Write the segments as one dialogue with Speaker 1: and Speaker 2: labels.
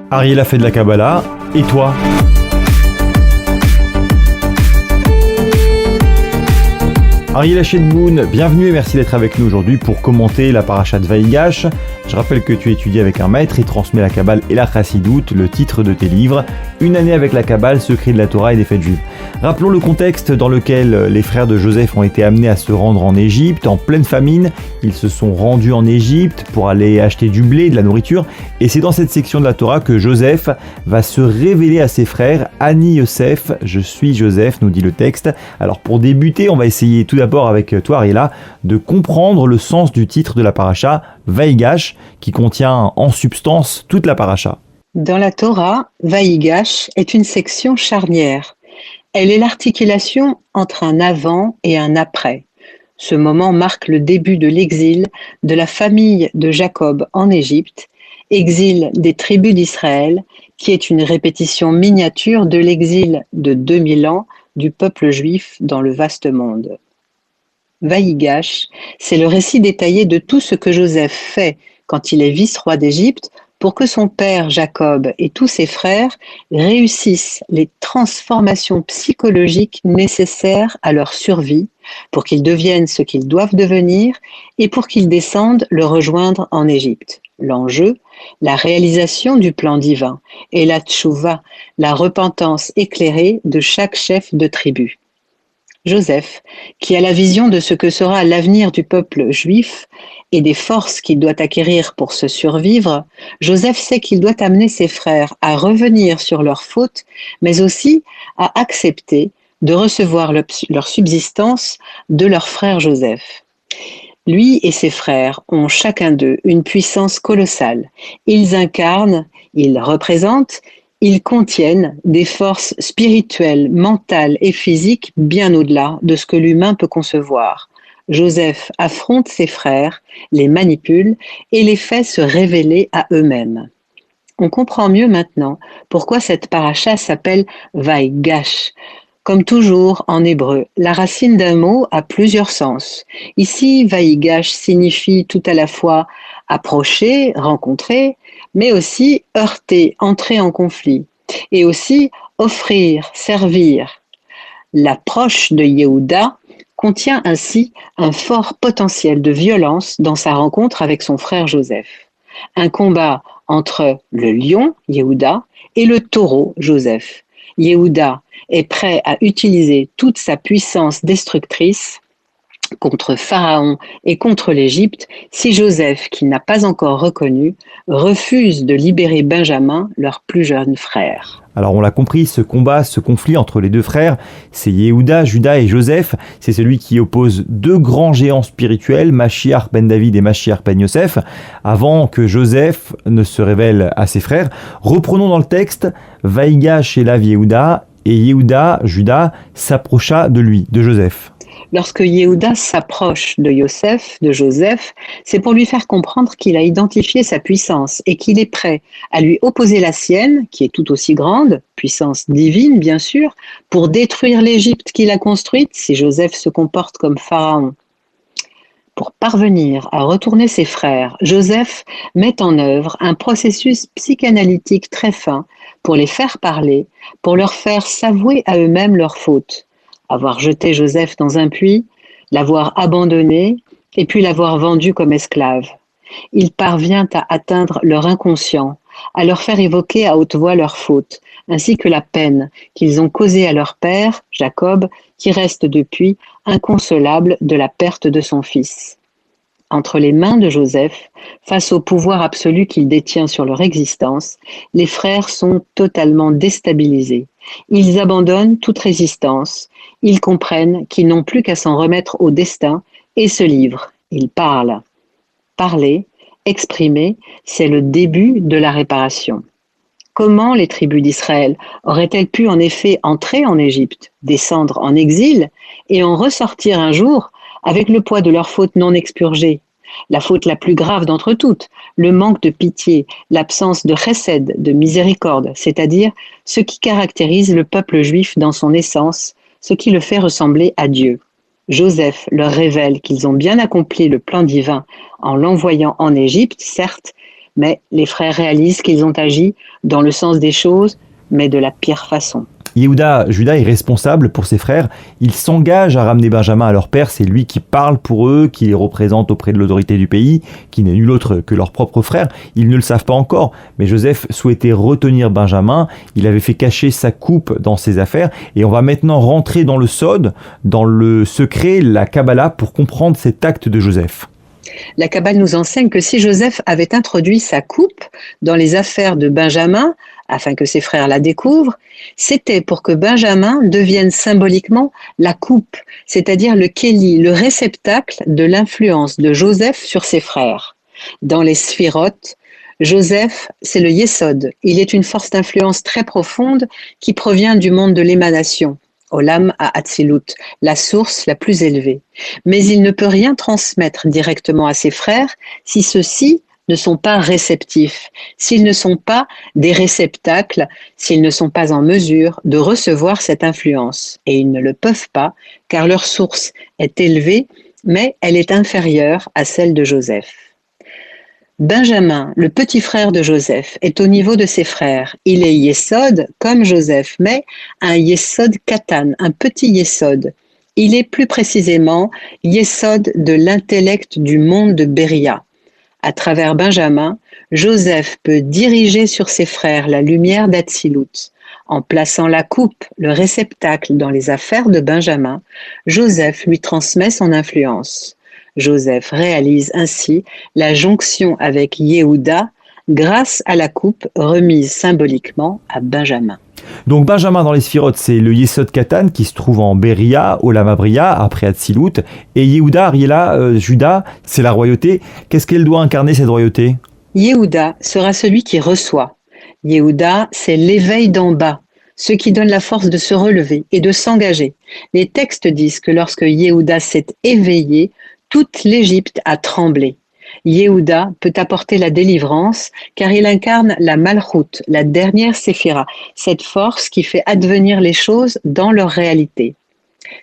Speaker 1: Ariel a fait de la Kabbalah, et toi? Ariel Hachetboun, bienvenue et merci d'être avec nous aujourd'hui pour commenter la paracha de Vaïgash. Je rappelle que tu étudies avec un maître et transmets la Kabbale et la Chassidoute, le titre de tes livres, Une année avec la Kabbale, secret de la Torah et des fêtes juives. Rappelons le contexte dans lequel les frères de Joseph ont été amenés à se rendre en Égypte, en pleine famine. Ils se sont rendus en Égypte pour aller acheter du blé, de la nourriture, et c'est dans cette section de la Torah que Joseph va se révéler à ses frères. Ani Yosef, je suis Joseph, nous dit le texte. Alors pour débuter, on va essayer tout d'abord avec toi Ariela de comprendre le sens du titre de la paracha, Vaïgash, qui contient en substance toute la paracha.
Speaker 2: Dans la Torah, Vaïgash est une section charnière. Elle est l'articulation entre un avant et un après. Ce moment marque le début de l'exil de la famille de Jacob en Égypte, exil des tribus d'Israël, qui est une répétition miniature de l'exil de 2000 ans du peuple juif dans le vaste monde. Vaïgash, c'est le récit détaillé de tout ce que Joseph fait quand il est vice-roi d'Égypte pour que son père Jacob et tous ses frères réussissent les transformations psychologiques nécessaires à leur survie, pour qu'ils deviennent ce qu'ils doivent devenir et pour qu'ils descendent le rejoindre en Égypte. L'enjeu, la réalisation du plan divin et la tchouva, la repentance éclairée de chaque chef de tribu. Joseph, qui a la vision de ce que sera l'avenir du peuple juif et des forces qu'il doit acquérir pour se survivre, Joseph sait qu'il doit amener ses frères à revenir sur leurs fautes, mais aussi à accepter de recevoir leur subsistance de leur frère Joseph. Lui et ses frères ont chacun d'eux une puissance colossale. Ils incarnent, ils représentent, ils contiennent des forces spirituelles, mentales et physiques bien au-delà de ce que l'humain peut concevoir. Joseph affronte ses frères, les manipule et les fait se révéler à eux-mêmes. On comprend mieux maintenant pourquoi cette paracha s'appelle Vaïgash. Comme toujours en hébreu, la racine d'un mot a plusieurs sens. Ici, Vaïgash signifie tout à la fois approcher, rencontrer, mais aussi heurter, entrer en conflit, et aussi offrir, servir. L'approche de Yehuda contient ainsi un fort potentiel de violence dans sa rencontre avec son frère Joseph. Un combat entre le lion, Yehuda, et le taureau, Joseph. Yehuda est prêt à utiliser toute sa puissance destructrice contre Pharaon et contre l'Égypte si Joseph, qui n'a pas encore reconnu, refuse de libérer Benjamin, leur plus jeune frère.
Speaker 1: Alors on l'a compris, ce combat, ce conflit entre les deux frères, c'est Yehuda, Juda et Joseph. C'est celui qui oppose deux grands géants spirituels, Mashiach ben David et Mashiach ben Yosef, avant que Joseph ne se révèle à ses frères. Reprenons dans le texte, Vaïgash élav Yehuda, et Yehuda, Juda, s'approcha de lui, de Joseph.
Speaker 2: Lorsque Yehuda s'approche de Joseph, c'est pour lui faire comprendre qu'il a identifié sa puissance et qu'il est prêt à lui opposer la sienne, qui est tout aussi grande, puissance divine bien sûr, pour détruire l'Égypte qu'il a construite si Joseph se comporte comme Pharaon. Pour parvenir à retourner ses frères, Joseph met en œuvre un processus psychanalytique très fin pour les faire parler, pour leur faire s'avouer à eux-mêmes leurs fautes. Avoir jeté Joseph dans un puits, l'avoir abandonné et puis l'avoir vendu comme esclave. Il parvient à atteindre leur inconscient, à leur faire évoquer à haute voix leurs fautes, ainsi que la peine qu'ils ont causée à leur père, Jacob, qui reste depuis inconsolable de la perte de son fils. Entre les mains de Joseph, face au pouvoir absolu qu'il détient sur leur existence, les frères sont totalement déstabilisés. Ils abandonnent toute résistance, ils comprennent qu'ils n'ont plus qu'à s'en remettre au destin et se livrent. Ils parlent. Parler, exprimer, c'est le début de la réparation. Comment les tribus d'Israël auraient-elles pu en effet entrer en Égypte, descendre en exil et en ressortir un jour avec le poids de leurs fautes non expurgées? La faute la plus grave d'entre toutes, le manque de pitié, l'absence de chesed, de miséricorde, c'est-à-dire ce qui caractérise le peuple juif dans son essence, ce qui le fait ressembler à Dieu. Joseph leur révèle qu'ils ont bien accompli le plan divin en l'envoyant en Égypte, certes, Mais les frères réalisent qu'ils ont agi dans le sens des choses, mais de la pire façon.
Speaker 1: Judas est responsable pour ses frères. Il s'engage à ramener Benjamin à leur père. C'est lui qui parle pour eux, qui les représente auprès de l'autorité du pays, qui n'est nul autre que leur propre frère. Ils ne le savent pas encore, mais Joseph souhaitait retenir Benjamin. Il avait fait cacher sa coupe dans ses affaires. Et on va maintenant rentrer dans le sod, dans le secret, la Kabbalah, pour comprendre cet acte de Joseph.
Speaker 2: La Kabbale nous enseigne que si Joseph avait introduit sa coupe dans les affaires de Benjamin, afin que ses frères la découvrent, c'était pour que Benjamin devienne symboliquement la coupe, c'est-à-dire le kéli, le réceptacle de l'influence de Joseph sur ses frères. Dans les sphirotes, Joseph, c'est le Yesod. Il est une force d'influence très profonde qui provient du monde de l'émanation. Olam Ha'atzilut, la source la plus élevée. Mais il ne peut rien transmettre directement à ses frères si ceux-ci ne sont pas réceptifs, s'ils ne sont pas des réceptacles, s'ils ne sont pas en mesure de recevoir cette influence. Et ils ne le peuvent pas, car leur source est élevée, mais elle est inférieure à celle de Joseph. Benjamin, le petit frère de Joseph, est au niveau de ses frères. Il est Yesod comme Joseph, mais un Yesod Katan, un petit Yesod. Il est plus précisément Yesod de l'intellect du monde de Béria. À travers Benjamin, Joseph peut diriger sur ses frères la lumière d'Atsilut. En plaçant la coupe, le réceptacle, dans les affaires de Benjamin, Joseph lui transmet son influence. Joseph réalise ainsi la jonction avec Yehuda grâce à la coupe remise symboliquement à Benjamin.
Speaker 1: Donc Benjamin dans les sphirotes, c'est le Yesod Katan qui se trouve en Béria, Olam Abria, après Atsilut. Et Yehuda, Judas, c'est la royauté. Qu'est-ce qu'elle doit incarner, cette royauté ?
Speaker 2: Yehuda sera celui qui reçoit. Yehuda, c'est l'éveil d'en bas, ce qui donne la force de se relever et de s'engager. Les textes disent que lorsque Yehuda s'est éveillé, toute l'Égypte a tremblé. Yehuda peut apporter la délivrance car il incarne la Malchut, la dernière séphira, cette force qui fait advenir les choses dans leur réalité.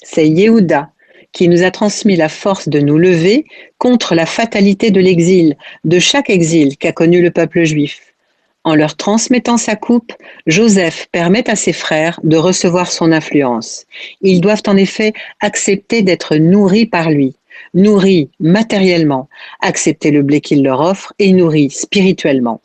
Speaker 2: C'est Yehuda qui nous a transmis la force de nous lever contre la fatalité de l'exil, de chaque exil qu'a connu le peuple juif. En leur transmettant sa coupe, Joseph permet à ses frères de recevoir son influence. Ils doivent en effet accepter d'être nourris par lui. Nourris matériellement, accepter le blé qu'il leur offre et nourris spirituellement.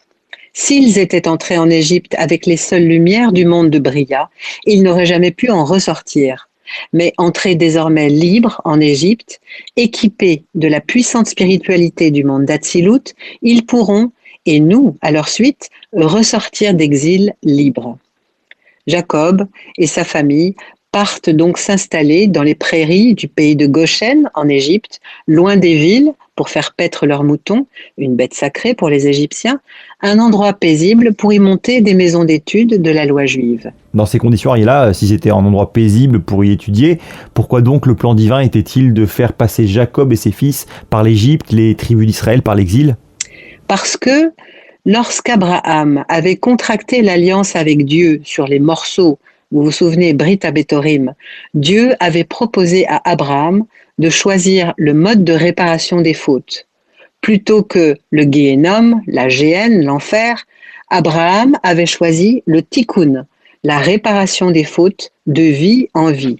Speaker 2: S'ils étaient entrés en Égypte avec les seules lumières du monde de Bria, ils n'auraient jamais pu en ressortir. Mais entrés désormais libres en Égypte, équipés de la puissante spiritualité du monde d'Atsilut, ils pourront, et nous, à leur suite, ressortir d'exil libres. Jacob et sa famille partent donc s'installer dans les prairies du pays de Goshen, en Égypte, loin des villes, pour faire paître leurs moutons, une bête sacrée pour les Égyptiens, un endroit paisible pour y monter des maisons d'études de la loi juive.
Speaker 1: Dans ces conditions, Ariella, si c'était un endroit paisible pour y étudier, pourquoi donc le plan divin était-il de faire passer Jacob et ses fils par l'Égypte, les tribus d'Israël par l'exil ?
Speaker 2: Parce que lorsqu'Abraham avait contracté l'alliance avec Dieu sur les morceaux, vous vous souvenez, Brit Abetorim, Dieu avait proposé à Abraham de choisir le mode de réparation des fautes. Plutôt que le Guéhénom, la géhenne, l'enfer, Abraham avait choisi le Tikkun, la réparation des fautes de vie en vie.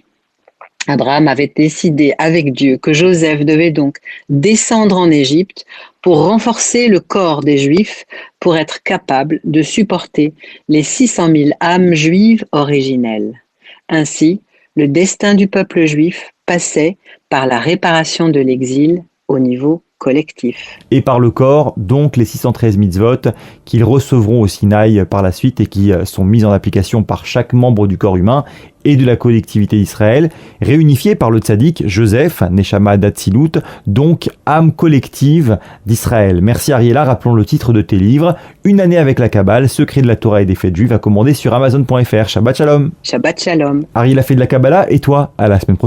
Speaker 2: Abraham avait décidé avec Dieu que Joseph devait donc descendre en Égypte pour renforcer le corps des Juifs, pour être capable de supporter les 600 000 âmes juives originelles. Ainsi, le destin du peuple juif passait par la réparation de l'exil au niveau collectif.
Speaker 1: Et par le corps, donc les 613 mitzvot qu'ils recevront au Sinaï par la suite et qui sont mises en application par chaque membre du corps humain et de la collectivité d'Israël, réunifiés par le tzaddik Joseph, Neshama d'Atsilut, donc âme collective d'Israël. Merci Ariella, rappelons le titre de tes livres, Une année avec la Kabbale, secret de la Torah et des fêtes juives, à commander sur Amazon.fr. Shabbat Shalom.
Speaker 2: Shabbat Shalom.
Speaker 1: Ariella fait de la Kabbalah et toi, à la semaine prochaine.